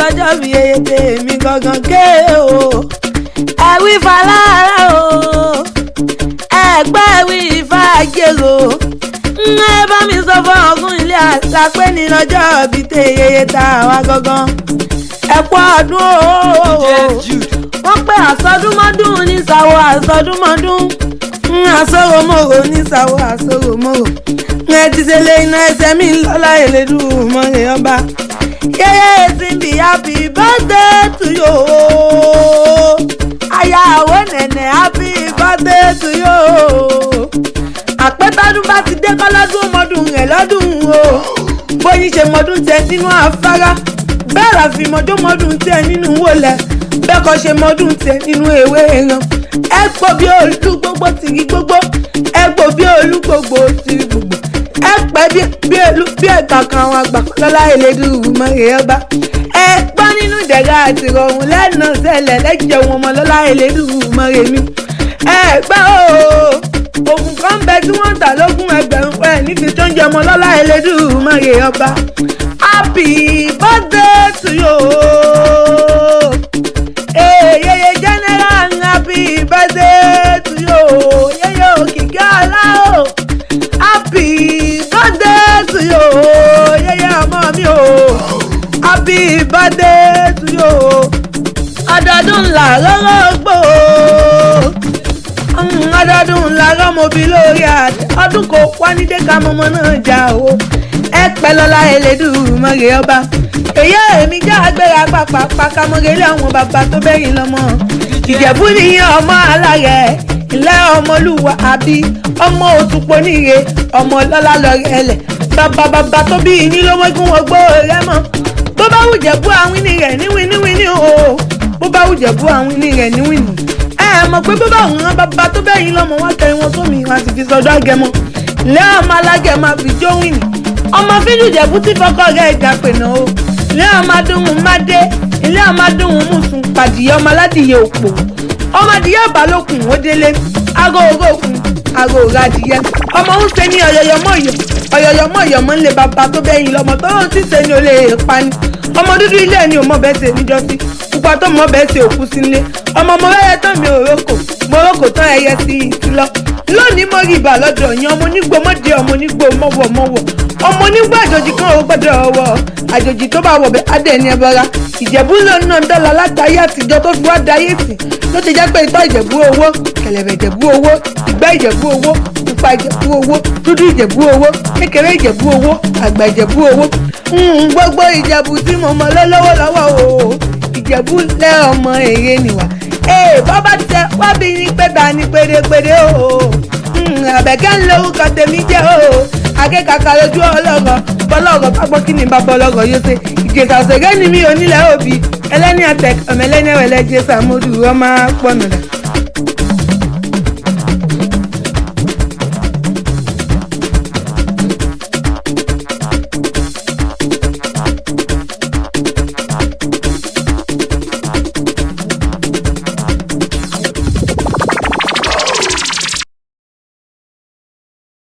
lọ́jọ́ bí eye tèmi gangan ké o. Ẹ̀wí falára o, ẹ̀gbẹ́ wí fàjèrò. Ẹ bá mi sọ fún ọ̀gùn ilé àṣà pé ní lọ́jọ́ bí tèyeye ta wá gangan. Ẹ̀pọ̀ ọdún o, wọ́n pé àsọdúnmọ́dún ní sàwọ́ àsọdúnmọ́dún. Àsọ̀rọ̀mọ̀rọ̀ ní sàwọ́ àsọ̀rọ̀mọ̀rọ̀. Ẹ ti ṣe lé iná ẹsẹ̀ mi lọ́lá Elédùmarè ọba. Yeye Simbi, happy birthday to you. Ayawo nene, happy birthday to you. Àpẹtọ́dún bá ti dé kọ́ lọ́dún ọmọdún rẹ̀ lọ́dún o. Bóyin ṣe mọdún tẹ nínú afárá. Bẹ́ẹ̀ la fi mọdún tẹ nínú wọlẹ̀. Bẹ́ẹ̀ kọ́ ṣe mọdún tẹ nínú ewé ẹran. Ẹ gbọ́ bí olú gbogbo tìrí gbogbo. Ẹ gbọ́ bí olú gbogbo tìrí gbogbo. Ẹ pẹ́ bí olú bí ẹ̀ka kan àwọn àgbà lọ́lá Elédùmarè ọba. Ẹ gbọ́ nínú ìdẹ̀ra àti ìrọ̀rùn lẹ́nà ṣẹlẹ̀ lẹ́jẹ̀ wọn ọmọ lọ́lá Elédùmarè mi. Ẹ gbọ́ o. Ògùn kan bẹ tí wọ́n ń tà lógún ẹgbẹ̀rún pẹ́ nífi tó ń jẹ ọmọ lọ́lá Elédùmarè ọba. Happy birthday to you. Yeye general, happy birthday to you. Yeye Òkìkí ọlá o. Happy birthday to you. Yeye ọmọ mi o. Happy birthday to you. Ọdọọdún ńlá lọ́rọ́ gbò. Ọdọọdún ńlá rọ́mọbí lórí àtẹ. Ọdún kò wá ní dẹ́ka mọ́mọ́ náà jà o. Ẹ pẹ́ lọ́lá Elédùmarè ọba. Èyí èmi já agbára pàpàpà kámọ́rẹ́lẹ́ àwọn bàbá tó bẹ́yìn lọ́mọ. Ìjẹ̀bú nìyẹn ọmọ alárẹ̀. Ilé ọmọlúwa àbí ọmọ òtúpọ̀ níye ọmọ lọ́lá lọ́rẹ́ ẹlẹ̀. Bàbá tó bí yín ló wọ́gún wọgbó rẹ mọ́. Bó bá wù Jẹ̀bú àwìn rẹ̀ níwìníwìní o. Bó bá wù Jẹ̀bú àwìn rẹ̀ níwìní. Ẹ mọ̀ pé bó bá wù wọn bàbá tó bẹ́yìn lọ́mọ wọn kẹrin wọn sómi wọn àti fi sọdọ́ àgẹmọ. Ilé ọmọ alágẹmọ àfi jó wìnì. Ọmọ fíjù Jẹ̀bú tí fọ́kọ̀ rẹ̀ ìjà pè náà o. Ilé ọmọdún Mádé, ilé ọmọdún Mùsùn pàdìyẹ ọmọ aládìyẹ òpó. Ọmọdìyẹ àbálòkùn ó délé, aago òrókùn, aago òradìyẹ. Ọmọ ń ṣe ní ọ̀yọ̀yọ̀mọ̀yọ̀ mọ́ nílé bàbá tó bẹ́yìn lọ́mọ tó lóun ti ṣe ní olè pani. Ọmọ dúdú ilé ẹni ò mọ̀ bẹ́ẹ̀ ṣe níjọ́sí. Pupa tó mọ̀ bẹ́ẹ̀ ṣe òkú sí nílé. Ọmọ mo rẹ́yẹ tán mi òrókò tán ẹyẹ sí ìtúlọ. Lónìí mo rí ibà lọ́dọ̀ yẹn ọmọ onígbò mọ́dé ọmọ onígbò mọ́wọ̀. Ọmọ onígbò àjòjì kan ò gbọ́dọ̀ ọwọ́. Àjòjì tó bá wọ̀ bẹ́ adé ẹni ẹbọra. Ìjẹ̀bú ló ná dọ́là látàrí àtijọ́ tó fi wá dayé sí. Ló ti jẹ́ pé ìtọ́ Ìjẹ̀bú owó, kẹ̀lẹ̀bẹ̀ Ìjẹ̀bú owó, ìgbà Ìjẹ̀bú owó, pupa Ìjẹ̀bú owó, dúdú Ìjẹ̀bú owó, kékeré Ìjẹ̀bú owó, àgbà Ìjẹ̀bú owó. Gbogbo Ìjẹ̀bú tí mo mọ̀ lọ́wọ́ lọ́wọ́ o. Ìjẹ̀bú lẹ́ ọmọ èrè nìwà. Bọ́bá tẹ wábí ní pẹ́ta ní pérépéré o. Àbẹ̀kẹ́ ń lórúkọ tèmi jẹ́ o. Akẹ́kàkà lójú ọlọ́rọ̀ bọ́lọ́rọ̀ pápọ́ kí ni bàbá ọlọ́rọ̀ yóò ṣe. Ìjẹ̀ṣà òṣèré ni mi ò nílẹ̀ òbí. Ẹlẹ́ni àtẹ̀kọ̀ mẹ́lẹ́ni ẹ̀wẹ̀lẹ́ jẹ́ Sàmúdù ọmọ pọ̀nùdà.